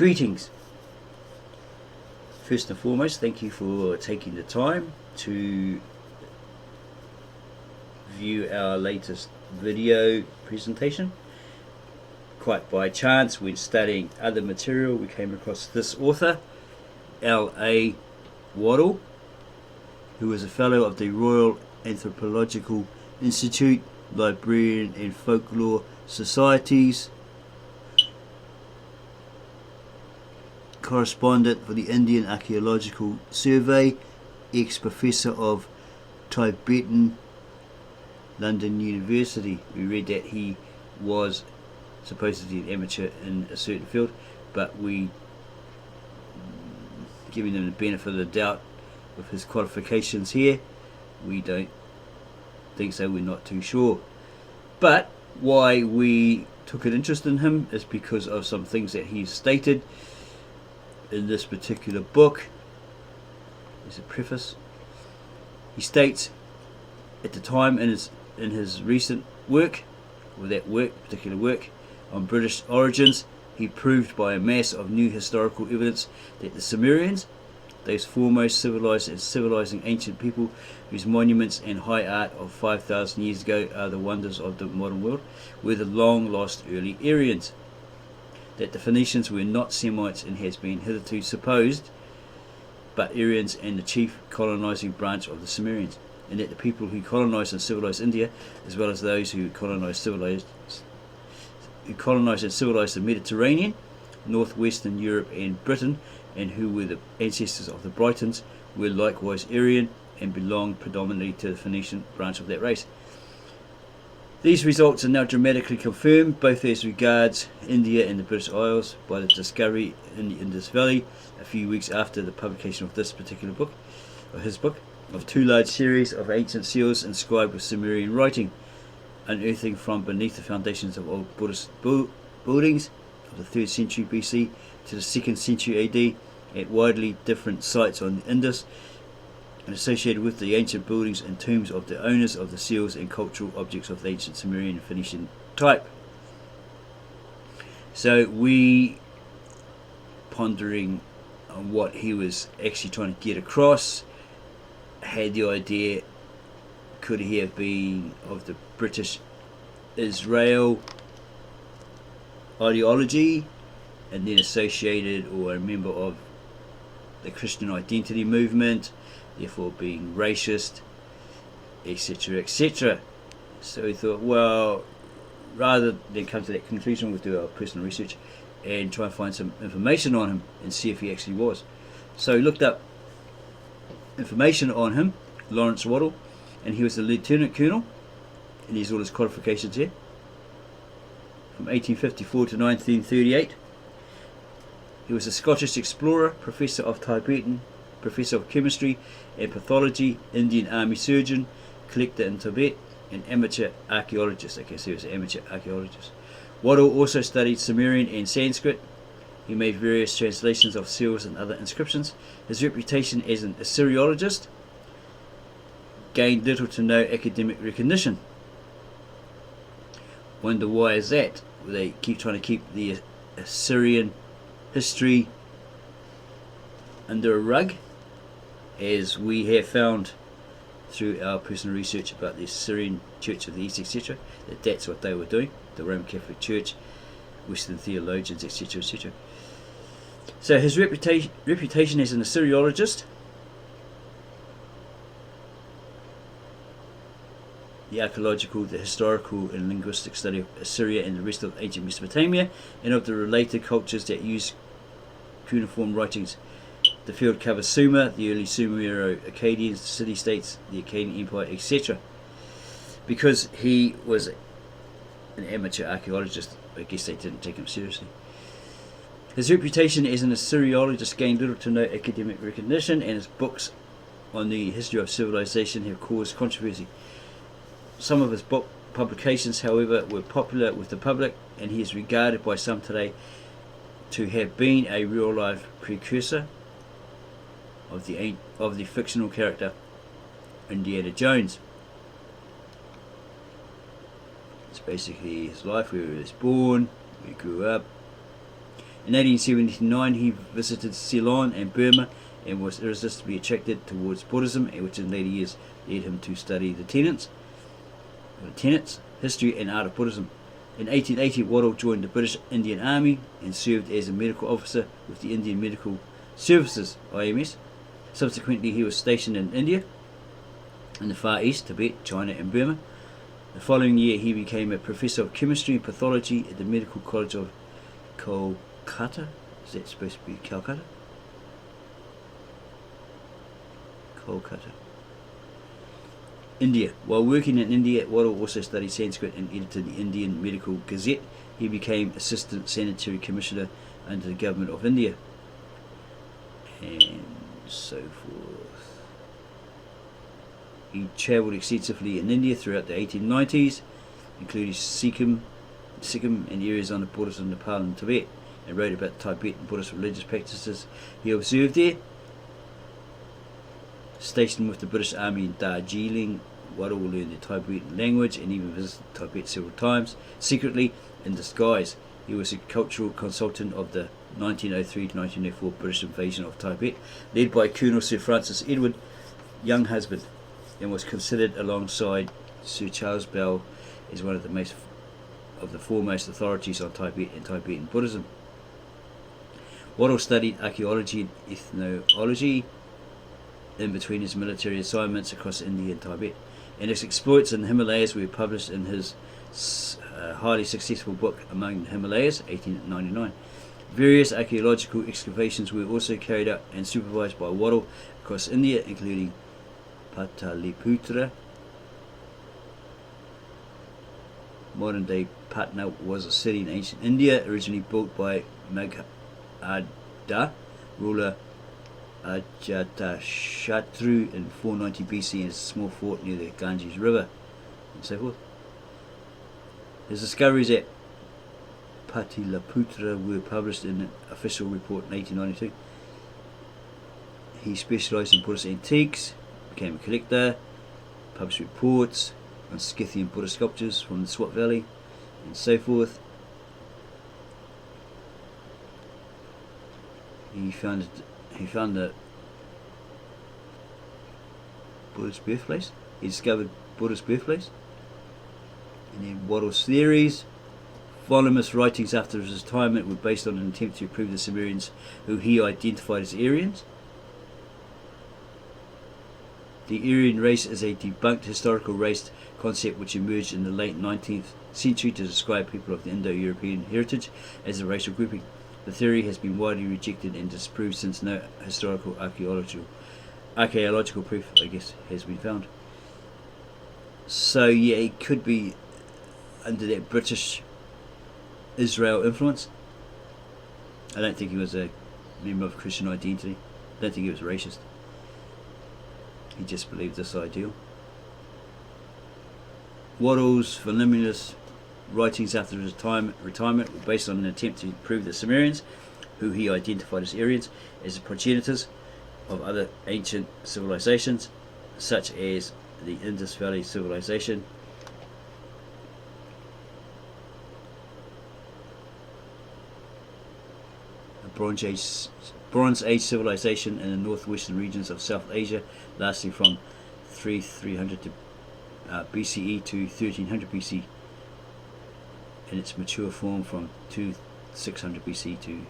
Greetings. First and foremost, thank you for taking the time to view our latest video presentation. Quite by chance, when studying other material, we came across this author, L.A.Waddell, who was a fellow of the Royal Anthropological Institute, librarian and folklore societies, correspondent for the Indian Archaeological Survey, ex-professor of Tibetan, London University. We read that he was supposedly an amateur in a certain field, but we, giving him the benefit of the doubt with his qualifications here, we don't think so, we're not too sure. But why we took an interest in him is because of some things that he's stated in this particular book. There's a preface. He states, at the time in his recent work, or that particular work on British origins, he proved by a mass of new historical evidence that the Sumerians, those foremost civilized and civilizing ancient people whose monuments and high art of 5,000 years ago are the wonders of the modern world, were the long lost early Aryans. That the Phoenicians were not Semites and has been hitherto supposed, but Aryans and the chief colonizing branch of the Sumerians, and that the people who colonized and civilized India, as well as those who colonized and civilized the Mediterranean, northwestern Europe and Britain, and who were the ancestors of the Britons, were likewise Aryan and belonged predominantly to the Phoenician branch of that race. These results are now dramatically confirmed, both as regards India and the British Isles, by the discovery in the Indus Valley, a few weeks after the publication of this particular book, or his book, of two large series of ancient seals inscribed with Sumerian writing, unearthing from beneath the foundations of old Buddhist buildings of the 3rd century BC to the 2nd century AD at widely different sites on the Indus, and associated with the ancient buildings and tombs of the owners of the seals and cultural objects of the ancient Sumerian and Phoenician type. So we, pondering on what he was actually trying to get across, had the idea, could he have been of the British Israel ideology and then associated or a member of the Christian identity movement, therefore being racist, etc., etc. So we thought, well, rather than come to that conclusion, we'll do our personal research and try and find some information on him and see if he actually was. So we looked up information on him, Laurence Waddell, and he was a lieutenant colonel, and there's all his qualifications here, from 1854 to 1938. He was a Scottish explorer, professor of Tibetan, professor of chemistry and pathology, Indian army surgeon, collector in Tibet, and amateur archaeologist. Okay, so he was an amateur archaeologist. Waddell also studied Sumerian and Sanskrit. He made various translations of seals and other inscriptions. His reputation as an Assyriologist gained little to no academic recognition. Wonder why is that? They keep trying to keep the Assyrian history under a rug, as we have found through our personal research about the Assyrian Church of the East, etc., that that's what they were doing, the Roman Catholic Church, Western theologians, etc., etc. So his reputation as an Assyriologist, the archaeological, the historical and linguistic study of Assyria and the rest of ancient Mesopotamia, and of the related cultures that use cuneiform writings. The field covers Sumer, the early Sumero-Akkadians, city-states, the Akkadian Empire, etc. Because he was an amateur archaeologist, I guess they didn't take him seriously. His reputation as an Assyriologist gained little to no academic recognition, and his books on the history of civilization have caused controversy. Some of his book publications, however, were popular with the public, and he is regarded by some today to have been a real-life precursor of the fictional character Indiana Jones. It's basically his life, where he was born, where he grew up, In 1879 he visited Ceylon and Burma and was irresistibly attracted towards Buddhism, which in later years led him to study the tenets, history and art of Buddhism. In 1880 Waddell joined the British Indian Army and served as a medical officer with the Indian Medical Services, I.M.S. Subsequently he was stationed in India, in the Far East, Tibet, China and Burma. The following year he became a professor of chemistry and pathology at the Medical College of Kolkata. Is that supposed to be Calcutta? Kolkata, India. While working in India, Waddell also studied Sanskrit and edited the Indian Medical Gazette. He became Assistant Sanitary Commissioner under the Government of India, and so forth. He travelled extensively in India throughout the 1890s, including Sikkim and areas on the borders of Nepal and Tibet, and wrote about Tibetan Buddhist religious practices he observed there. Stationed with the British Army in Darjeeling, Waddell learned the Tibetan language and even visited Tibet several times, secretly in disguise. He was a cultural consultant of the 1903 to 1904 British invasion of Tibet, led by Colonel Sir Francis Edward, young husband, and was considered alongside Sir Charles Bell as one of the foremost authorities on Tibet and Tibetan Buddhism. Waddell studied archaeology and ethnology in between his military assignments across India and Tibet, and his exploits in the Himalayas were published in his highly successful book Among the Himalayas, 1899. Various archaeological excavations were also carried out and supervised by Waddell across India, including Pataliputra. Modern day Patna was a city in ancient India, originally built by Magadha ruler Ajatashatru in 490 BC, and a small fort near the Ganges River, and so forth. His discoveries at Pataliputra were published in an official report in 1892. He specialised in Buddhist antiques, became a collector, published reports on Scythian Buddhist sculptures from the Swat Valley, and so forth. He found the Buddha's birthplace. He discovered Buddha's birthplace. And then Waddell's theories. Voluminous writings after his retirement were based on an attempt to prove the Sumerians, who he identified as Aryans. The Aryan race is a debunked historical race concept which emerged in the late 19th century to describe people of the Indo-European heritage as a racial grouping. The theory has been widely rejected and disproved since no historical archaeological proof, I guess, has been found. So yeah, it could be under that British Israel influence. I don't think he was a member of Christian identity. I don't think he was racist. He just believed this ideal. Waddell's voluminous writings after his retirement were based on an attempt to prove the Sumerians, who he identified as Aryans, as the progenitors of other ancient civilizations, such as the Indus Valley Civilization, a Bronze Age civilization in the northwestern regions of South Asia, lasting from 300 BCE to 1300 BC, in its mature form from 600 BC to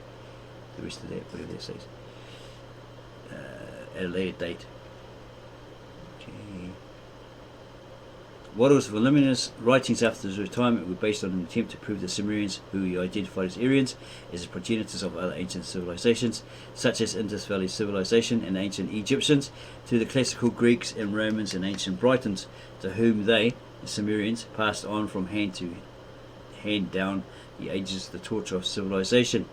the rest of that, whatever that says, at a later date. Okay. Waddell's voluminous writings after his retirement were based on an attempt to prove the Sumerians, who he identified as Aryans, as the progenitors of other ancient civilizations, such as Indus Valley Civilization and ancient Egyptians, to the classical Greeks and Romans and ancient Britons, to whom they, the Sumerians, passed on from hand to hand down the ages the torch of civilization.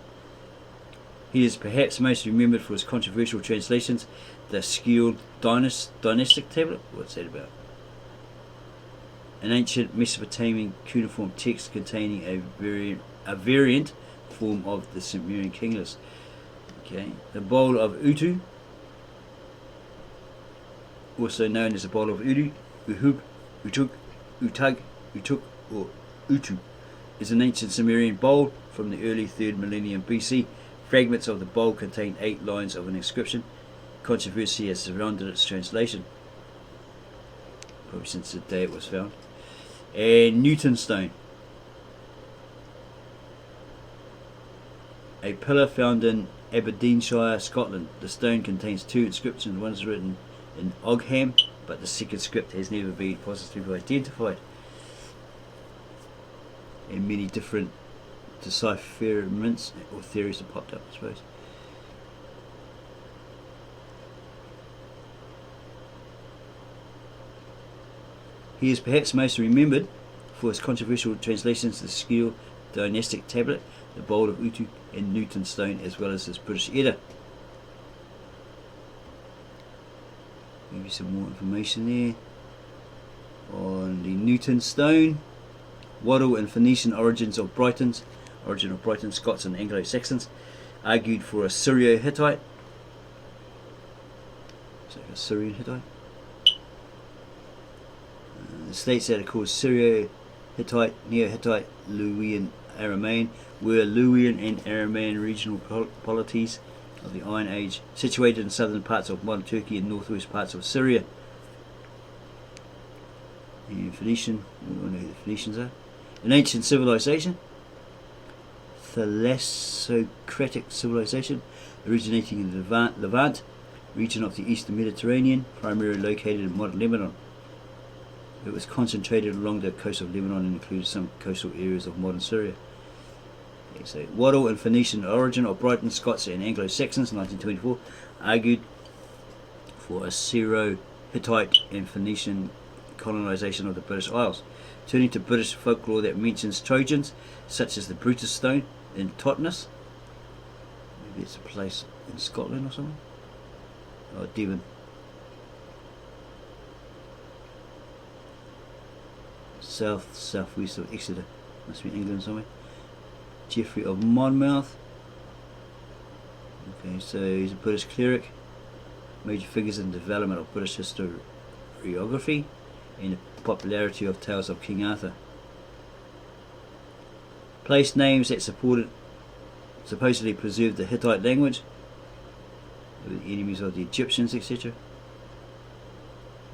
He is perhaps most remembered for his controversial translations, the Skilled Dynastic Tablet. What's that about? An ancient Mesopotamian cuneiform text containing a variant form of the Sumerian king list. Okay, the Bowl of Utu, also known as the Bowl of Utu, Uhub, Utuk, Utug, Utuk, or Utu, is an ancient Sumerian bowl from the early 3rd millennium BC. Fragments of the bowl contain 8 lines of an inscription. Controversy has surrounded its translation, probably since the day it was found. And Newton stone, a pillar found in Aberdeenshire, Scotland. The stone contains 2 inscriptions. One is written in Ogham, but the second script has never been positively identified. And many different decipherments or theories have popped up, I suppose. He is perhaps most remembered for his controversial translations of the Skill dynastic tablet, the Bowl of Utu, and Newton stone, as well as his British Edda. Maybe some more information there on the Newton stone. Waddell and Phoenician origin of Brighton, Scots and Anglo-Saxons, argued for a Syrio-Hittite. So a Syrian Hittite. States that are called Syrio-Hittite, Neo-Hittite, Luwian, Aramaean, were Luwian and Aramaean regional polities of the Iron Age, situated in southern parts of modern Turkey and northwest parts of Syria. And Phoenician, we don't know who the Phoenicians are. An ancient civilization, thalassocratic civilization, originating in the Levant region of the eastern Mediterranean, primarily located in modern Lebanon. It was concentrated along the coast of Lebanon and included some coastal areas of modern Syria. Okay, so Waddell and Phoenician origin of Brighton, Scots and Anglo-Saxons, 1924, argued for a Syro-Hittite and Phoenician colonisation of the British Isles. Turning to British folklore that mentions Trojans, such as the Brutus stone in Totnes. Maybe it's a place in Scotland or something. Or Devon. Southwest of Exeter, must be England somewhere. Geoffrey of Monmouth. Okay, so he's a British cleric. Major figures in the development of British historiography and the popularity of tales of King Arthur. Place names that supposedly preserved the Hittite language. They were the enemies of the Egyptians, etc.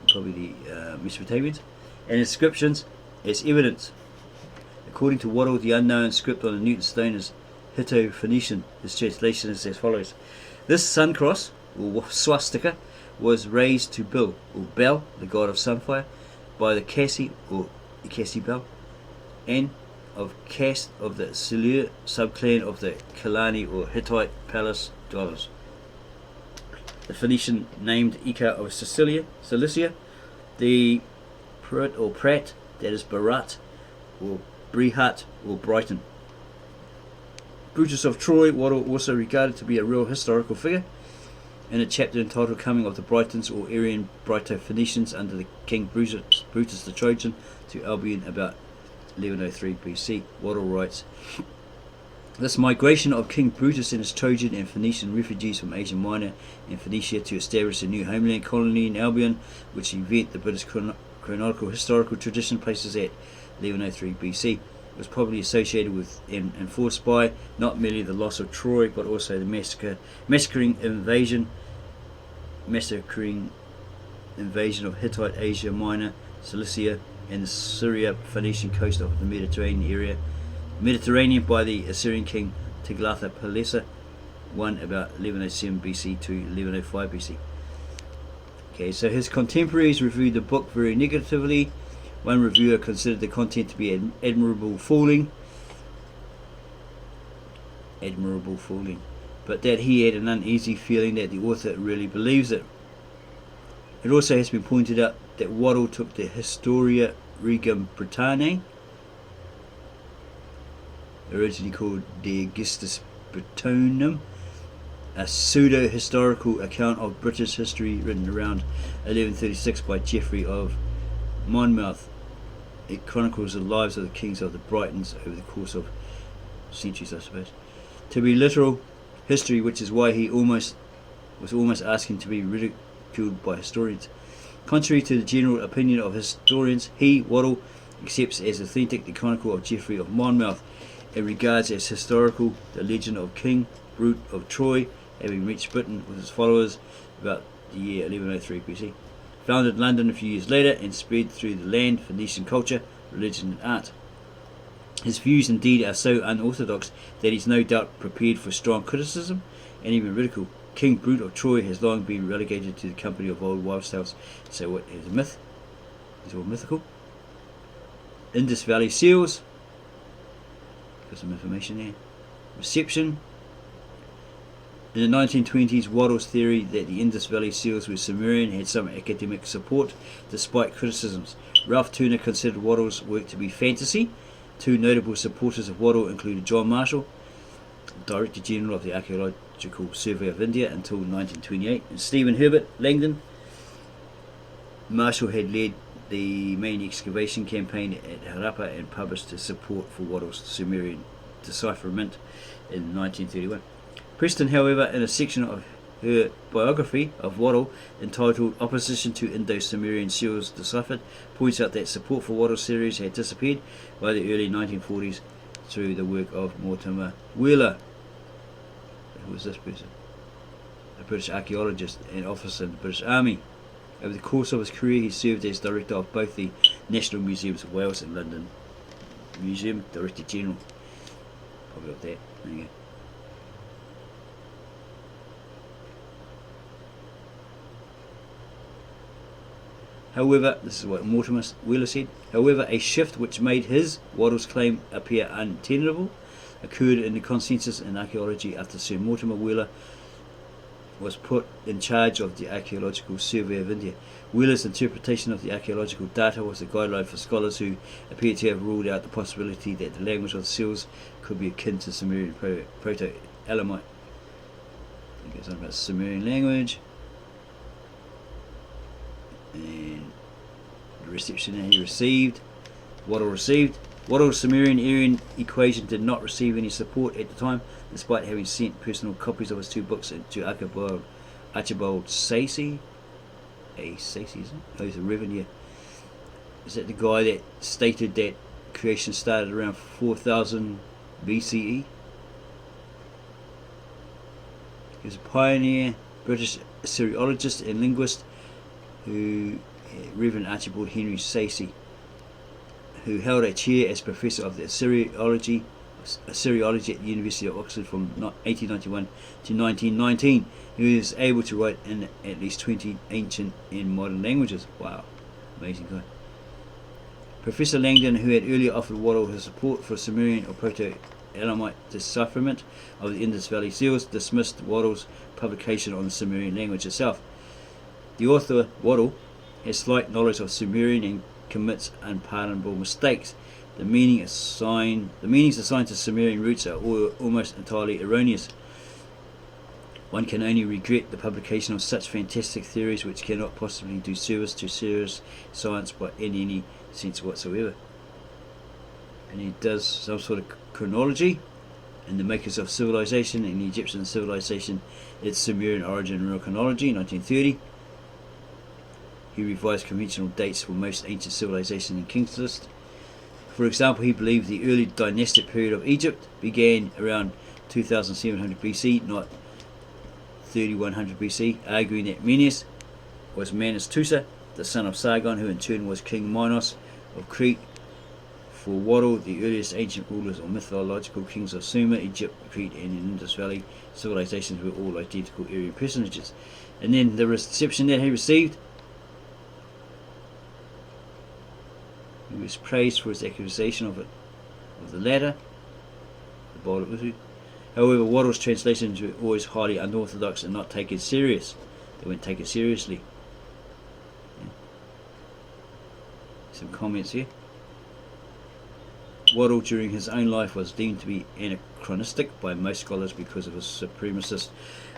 Probably the Mesopotamians. And inscriptions as evidence. According to Waddell, the unknown script on the Newton stone is Hitto-Phoenician. His translation is as follows. This sun cross, or swastika, was raised to Bel, the god of sunfire, by the Cassi, or the Cassi Bel, and of caste of the Silur subclan of the Kalani, or Hittite palace dwellers. The Phoenician named Ika of Cilicia, the Prat, that is Barat, or Brihat, or Brighton. Brutus of Troy, Waddell also regarded to be a real historical figure. In a chapter entitled Coming of the Britons, or Aryan Brito-Phoenicians under the King Brutus the Trojan to Albion about 1103 BC, Waddell writes, this migration of King Brutus and his Trojan and Phoenician refugees from Asia Minor and Phoenicia to establish a new homeland colony in Albion, which event the British chronological historical tradition places at 1103 BC, was probably associated with and enforced by not merely the loss of Troy, but also the massacring invasion of Hittite Asia Minor, Cilicia, and the Syria-Phoenician coast of the Mediterranean by the Assyrian king Tiglath-Pileser I about 1107 BC to 1105 BC. Okay, so his contemporaries reviewed the book very negatively. One reviewer considered the content to be admirable fooling, but that he had an uneasy feeling that the author really believes it. It also has been pointed out that Waddell took the Historia Regum Britanniae, originally called De Gestis Britonum, a pseudo-historical account of British history written around 1136 by Geoffrey of Monmouth. It chronicles the lives of the kings of the Britons over the course of centuries, I suppose, to be literal history, which is why he was almost asking to be ridiculed by historians. Contrary to the general opinion of historians, he, Waddell, accepts as authentic the Chronicle of Geoffrey of Monmouth, and regards as historical the legend of King Brute of Troy, having reached Britain with his followers about the year 1103 BC. Founded London a few years later and spread through the land Phoenician culture, religion and art. His views indeed are so unorthodox that he's no doubt prepared for strong criticism and even ridicule. King Brute of Troy has long been relegated to the company of old wives' tales. So what is a myth? It's all mythical. Indus Valley Seals. Got some information there. Reception. In the 1920s, Waddell's theory that the Indus Valley Seals were Sumerian had some academic support, despite criticisms. Ralph Turner considered Waddell's work to be fantasy. Two notable supporters of Waddell included John Marshall, Director General of the Archaeological Survey of India until 1928, and Stephen Herbert Langdon. Marshall had led the main excavation campaign at Harappa and published his support for Waddell's Sumerian decipherment in 1931. Preston, however, in a section of her biography of Waddell entitled Opposition to Indo-Sumerian Seals Deciphered, points out that support for Waddell's theories had disappeared by the early 1940s through the work of Mortimer Wheeler. Who was this person? A British archaeologist and officer in the British Army. Over the course of his career, he served as director of both the National Museums of Wales and London Museum, Director General. Probably got that. There you go. However, this is what Mortimer Wheeler said, however, a shift which made his, Waddell's claim, appear untenable occurred in the consensus in archaeology after Sir Mortimer Wheeler was put in charge of the Archaeological Survey of India. Wheeler's interpretation of the archaeological data was a guideline for scholars who appeared to have ruled out the possibility that the language of the seals could be akin to Sumerian Proto-Elamite. I think it's on about Sumerian language. And the reception that he received, Waddell received. Waddell's Sumerian-Aryan equation did not receive any support at the time, despite having sent personal copies of his two books to Archibald Sayce. Sayce, isn't it? Oh, he's a reverend here. Is that the guy that stated that creation started around 4000 BCE? He was a pioneer British Assyriologist and linguist who Reverend Archibald Henry Sayce, who held a chair as Professor of the Assyriology at the University of Oxford from 1891 to 1919. He was able to write in at least 20 ancient and modern languages. Wow, amazing guy. Professor Langdon, who had earlier offered Waddell his support for Sumerian or Proto-Elamite decipherment of the Indus Valley Seals, dismissed Waddell's publication on the Sumerian language itself. The author, Waddell, has slight knowledge of Sumerian and commits unpardonable mistakes. The meanings assigned to Sumerian roots are almost entirely erroneous. One can only regret the publication of such fantastic theories which cannot possibly do service to serious science in any sense whatsoever. And he does some sort of chronology in the makers of civilization. In the Egyptian civilization, its Sumerian origin and real chronology, 1930. He revised conventional dates for most ancient civilizations in King's List. For example, he believed the early dynastic period of Egypt began around 2700 BC, not 3100 BC, arguing that Menes was Manus Tusa, the son of Sargon, who in turn was King Minos of Crete. For Waddell, the earliest ancient rulers or mythological kings of Sumer, Egypt, Crete and in Indus Valley civilizations were all identical Aryan personages. And then the reception that he received. He was praised for his accusation of the latter, the Bowl of Utu. However, Waddell's translations were always highly unorthodox and not taken serious. They weren't taken seriously. Yeah. Some comments here. Waddell during his own life was deemed to be anachronistic by most scholars because of his supremacist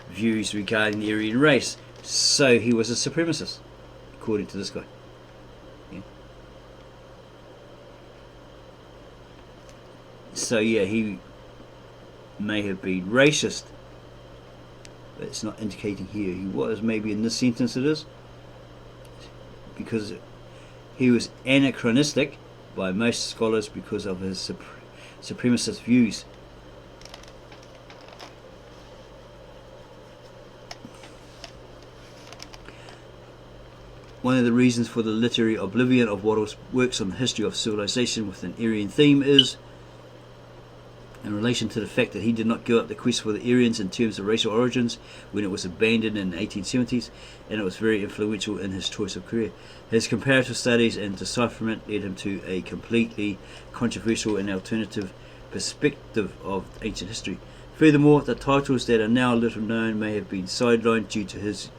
views regarding the Aryan race. So he was a supremacist, according to this guy. So yeah, he may have been racist, but it's not indicating here he was. Maybe in this sentence it is, because he was anachronistic by most scholars because of his supremacist views. One of the reasons for the literary oblivion of Waddell's works on the history of civilization with an Aryan theme is in relation to the fact that he did not give up the quest for the Aryans in terms of racial origins when it was abandoned in the 1870s, and it was very influential in his choice of career. His comparative studies and decipherment led him to a completely controversial and alternative perspective of ancient history. Furthermore, the titles that are now little known may have been sidelined due to his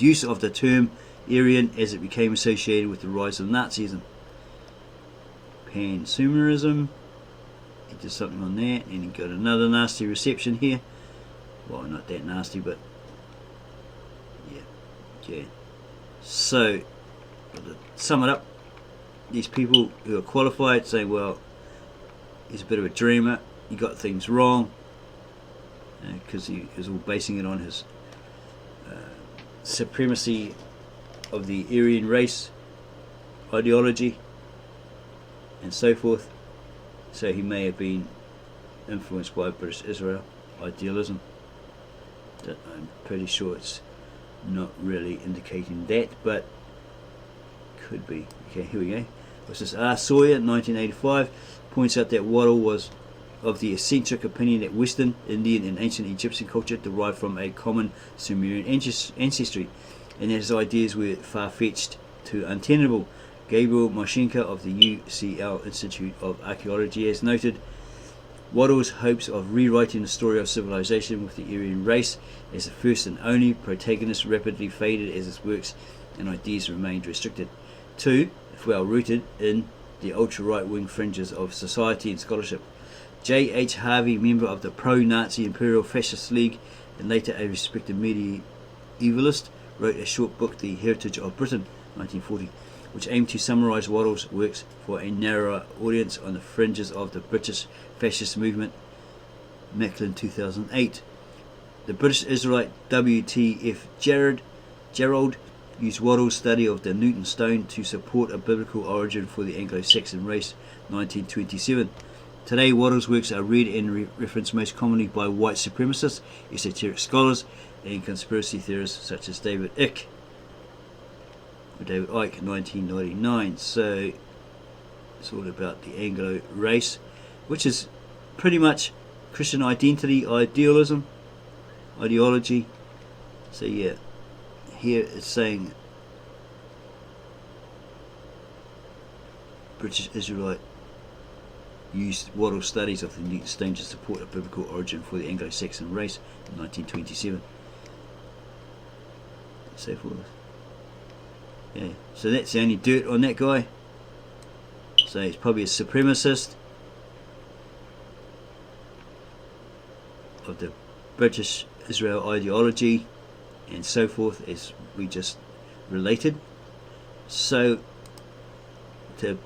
use of the term Aryan as it became associated with the rise of Nazism. Pan-Sumerism, he did something on that, and he got another nasty reception here. Well, not that nasty, but yeah. So, to sum it up, these people who are qualified say, well, he's a bit of a dreamer, he got things wrong, because he is all basing it on his supremacy of the Aryan race ideology and so forth. So he may have been influenced by British Israel idealism. I'm pretty sure it's not really indicating that, but could be. Okay, here we go. What's this? R. Sawyer, 1985, points out that Waddell was of the eccentric opinion that Western, Indian and ancient Egyptian culture derived from a common Sumerian ancestry, and that his ideas were far-fetched to untenable. Gabriel Moshenko of the UCL Institute of Archaeology has noted Waddell's hopes of rewriting the story of civilization with the Aryan race as the first and only protagonist rapidly faded as his works and ideas remained restricted. 2. If well rooted in the ultra-right-wing fringes of society and scholarship. J.H. Harvey, member of the pro-Nazi Imperial Fascist League and later a respected medievalist, wrote a short book, The Heritage of Britain, 1940, which aimed to summarise Waddell's works for a narrower audience on the fringes of the British fascist movement. Macklin, 2008. The British Israelite W.T.F. Gerald used Waddell's study of the Newton stone to support a biblical origin for the Anglo-Saxon race, 1927. Today, Waddell's works are read and referenced most commonly by white supremacists, esoteric scholars, and conspiracy theorists such as David Icke, 1999. So it's all about the Anglo race, which is pretty much Christian identity, ideology. So yeah, here it's saying British Israelite used Waddell's studies of the Newton stone to support a biblical origin for the Anglo-Saxon race in 1927. So forth. Yeah, so that's the only dirt on that guy. So he's probably a supremacist of the British Israel ideology and so forth, as we just related. So to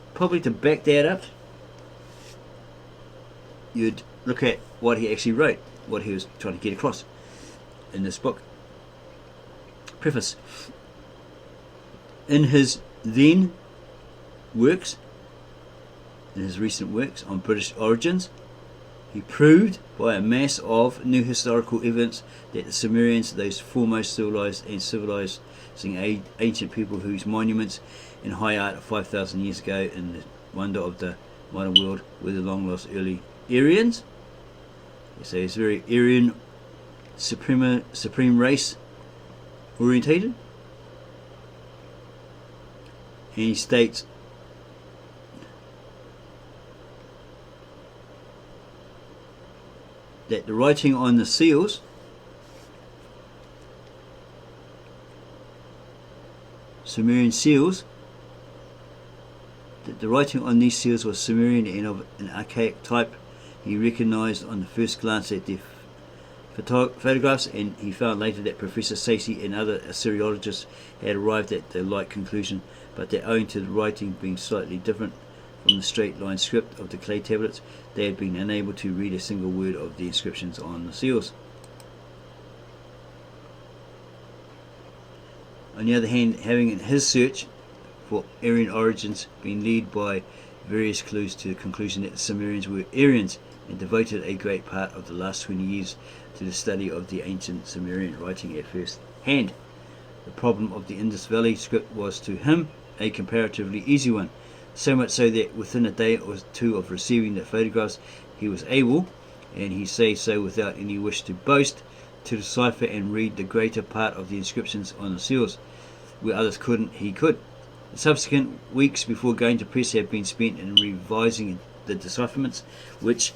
back that up, you'd look at what he actually wrote, what he was trying to get across in this book. Preface. In his then works, in his recent works on British origins, he proved by a mass of new historical evidence that the Sumerians, those foremost civilized and civilizing ancient people whose monuments and high art of 5,000 years ago in the wonder of the modern world were the long lost early Aryans. So it's very Aryan supreme race orientated. And he states that the writing on the seals Sumerian seals, that the writing on these seals was Sumerian and of an archaic type. He recognized on the first glance at their photographs, and he found later that Professor Sayce and other Assyriologists had arrived at the like conclusion, but that owing to the writing being slightly different from the straight line script of the clay tablets, they had been unable to read a single word of the inscriptions on the seals. On the other hand, having in his search for Aryan origins, being led by various clues to the conclusion that the Sumerians were Aryans, and devoted a great part of the last 20 years to the study of the ancient Sumerian writing at first hand. The problem of the Indus Valley script was to him a comparatively easy one, so much so that within a day or two of receiving the photographs he was able, and he says so without any wish to boast, to decipher and read the greater part of the inscriptions on the seals. Where others couldn't, he could. The subsequent weeks before going to press have been spent in revising the decipherments, which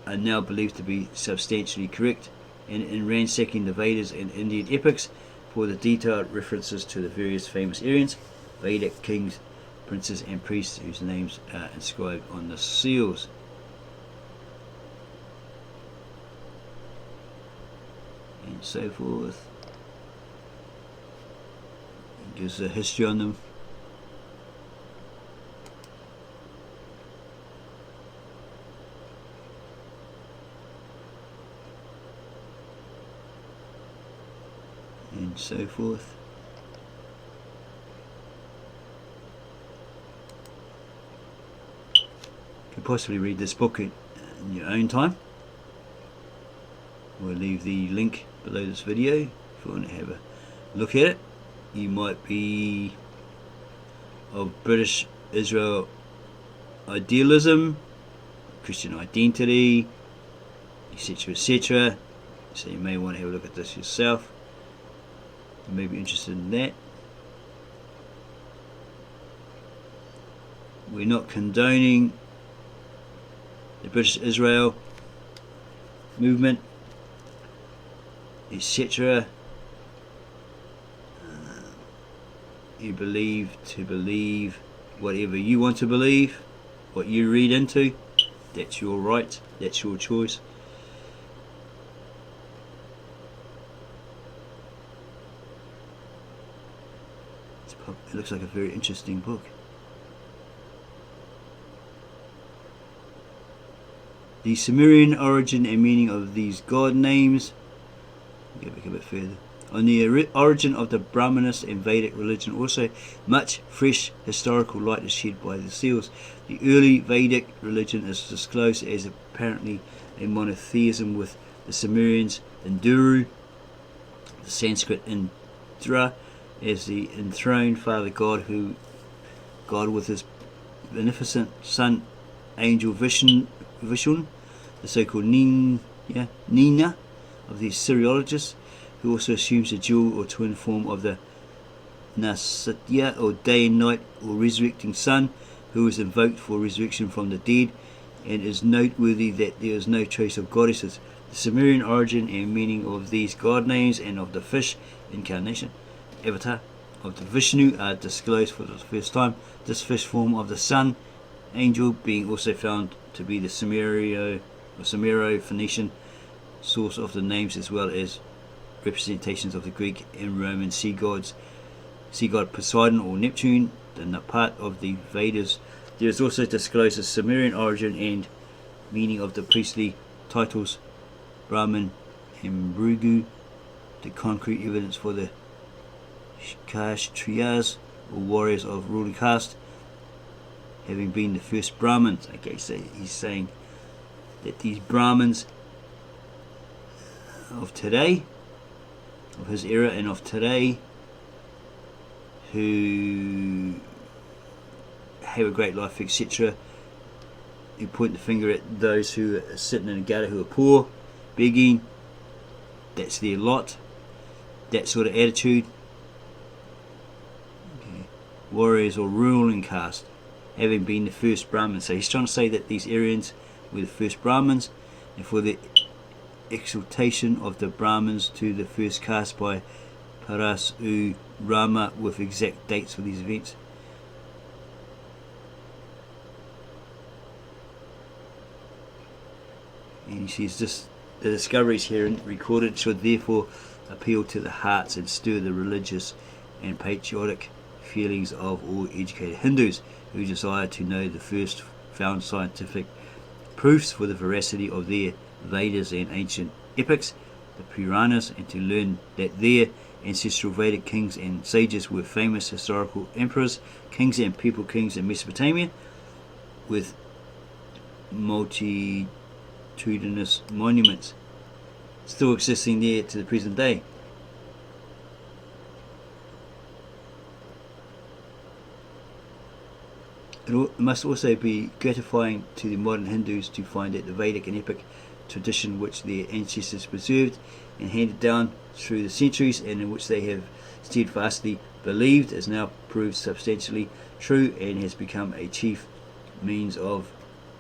are now believed to be substantially correct, and in ransacking the Vedas and Indian epics for the detailed references to the various famous Aryans, Vedic kings, princes and priests whose names are inscribed on the seals. And so forth. It gives a history on them. And so forth. You could possibly read this book in your own time. We'll leave the link below this video if you want to have a look at it. You might be of British Israel idealism, Christian identity, etc., etc. So you may want to have a look at this yourself. You may be interested in that. We're not condoning the British Israel movement, etc. You believe to believe whatever you want to believe, what you read into. That's your right, that's your choice. It looks like a very interesting book. The Sumerian origin and meaning of these god names. Go back a bit further. On the origin of the Brahmanist and Vedic religion also, much fresh historical light is shed by the seals. The early Vedic religion is disclosed as apparently a monotheism, with the Sumerians Induru, the Sanskrit Indra, as the enthroned father god, who God with his beneficent son angel Vishnu, the so-called Nina of the Assyriologist, who also assumes the dual or twin form of the Nasatya, or day and night or resurrecting sun, who is invoked for resurrection from the dead, and is noteworthy that there is no trace of goddesses. The Sumerian origin and meaning of these god names and of the fish incarnation, avatar of the Vishnu, are disclosed for the first time. This fish form of the sun angel being also found to be the Sumero-Phoenician source of the names, as well as representations of the Greek and Roman sea god Poseidon or Neptune. In the part of the Vedas, there is also disclosed the Sumerian origin and meaning of the priestly titles Brahman and Bhrigu, the concrete evidence for the Kshatriyas, or warriors of ruling caste, having been the first Brahmins. Okay, so he's saying that these Brahmins of today, of his era and of today, who have a great life, etc., you point the finger at those who are sitting in a gutter, who are poor, begging. That's their lot, that sort of attitude. Okay. Warriors or ruling caste, having been the first Brahmins. So he's trying to say that these Aryans were the first Brahmins, and for the exaltation of the Brahmins to the first caste by F.R.A.S. Rama, with exact dates for these events. And he says this: the discoveries herein recorded should therefore appeal to the hearts and stir the religious and patriotic feelings of all educated Hindus who desire to know the first found scientific proofs for the veracity of their Vedas and ancient epics, the Puranas, and to learn that their ancestral Vedic kings and sages were famous historical emperors, kings and people kings in Mesopotamia, with multitudinous monuments still existing there to the present day. It must also be gratifying to the modern Hindus to find that the Vedic and epic tradition which their ancestors preserved and handed down through the centuries, and in which they have steadfastly believed, is now proved substantially true and has become a chief means of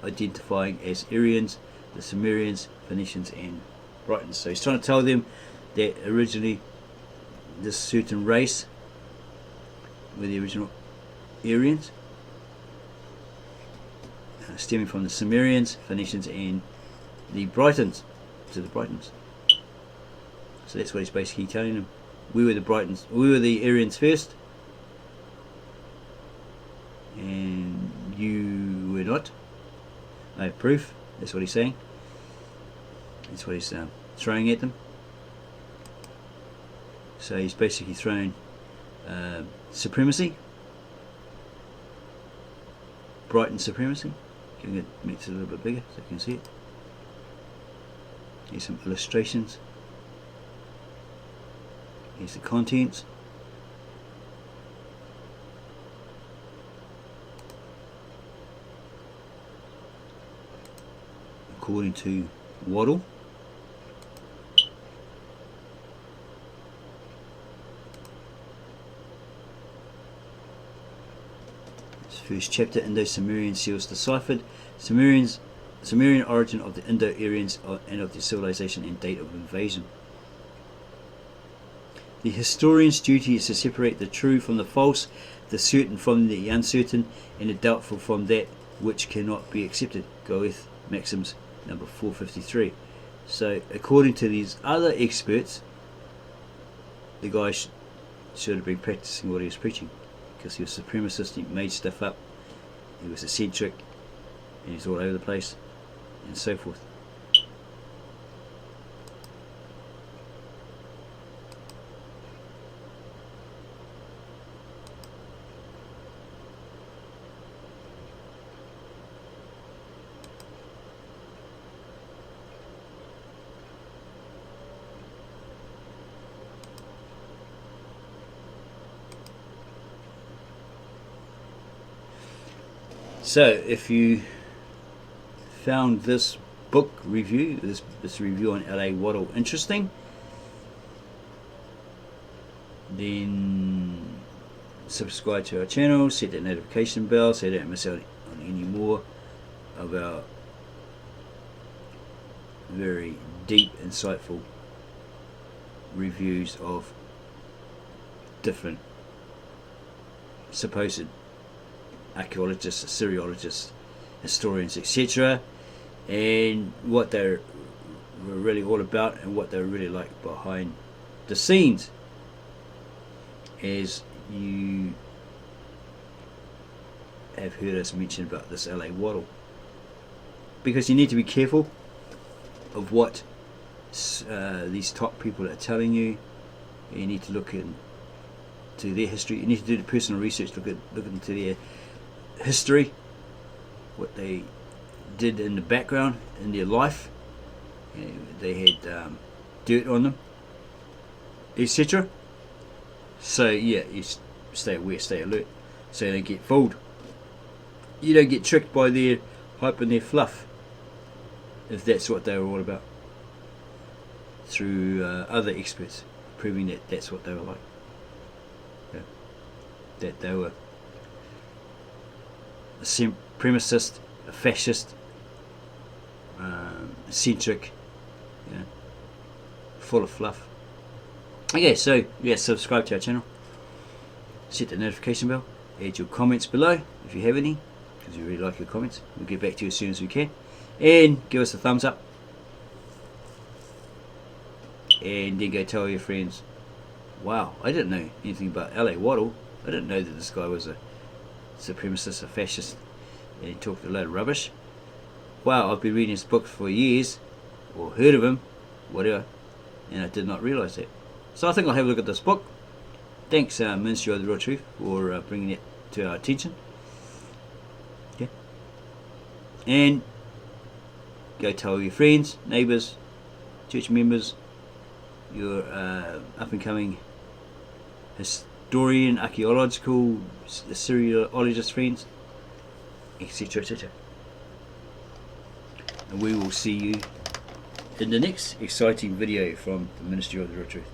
identifying as Aryans, the Sumerians, Phoenicians and Britons. So he's trying to tell them that originally this certain race were the original Aryans, stemming from the Sumerians, Phoenicians and the Britons. So that's what he's basically telling them. We were the Britons, we were the Aryans first, and you were not. I have proof. That's what he's saying. That's what he's throwing at them. So he's basically throwing supremacy, Brighton supremacy. Can it make it a little bit bigger so you can see it? Here's some illustrations. Here's the contents. According to Waddell, first chapter, Indo-Sumerian seals deciphered. Sumerian origin of the Indo-Aryans and of their civilization and date of invasion. The historian's duty is to separate the true from the false, the certain from the uncertain, and the doubtful from that which cannot be accepted. Goethe Maxims number 453. So according to these other experts, the guy should have been practicing what he was preaching, because he was a supremacist, he made stuff up, he was eccentric, and he's all over the place, and so forth. So if you found this book review, this review on L.A.Waddell interesting, then subscribe to our channel, set that notification bell so you don't miss out on any more of our very deep, insightful reviews of different supposed archaeologists, Assyriologists, historians, etc., and what they're really all about and what they're really like behind the scenes. As you have heard us mention about this L.A.Waddell, because you need to be careful of what these top people are telling you. You need to look into their history. You need to do the personal research, look into their history, what they did in the background in their life. They had dirt on them, etc. So yeah, you stay aware, stay alert, so you don't get fooled. You don't get tricked by their hype and their fluff, if that's what they were all about, through other experts proving that that's what they were like. Yeah. That they were a supremacist, a fascist, eccentric, full of fluff. Okay, so yeah, subscribe to our channel, set the notification bell, add your comments below if you have any, because we really like your comments. We'll get back to you as soon as we can, and give us a thumbs up, and then go tell your friends, wow, I didn't know anything about L.A.Waddell. I didn't know that this guy was a supremacist, a fascist, and he talked a load of rubbish. Wow, I've been reading his books for years, or heard of him, whatever. and I did not realise that. So I think I'll have a look at this book. Thanks, Ministry of the Real Truth, for bringing it to our attention. Okay. And go tell your friends, neighbours, church members, your up-and-coming historian, archaeological, Assyriologist friends, etc., etc. And we will see you in the next exciting video from the Ministry of the Real Truth.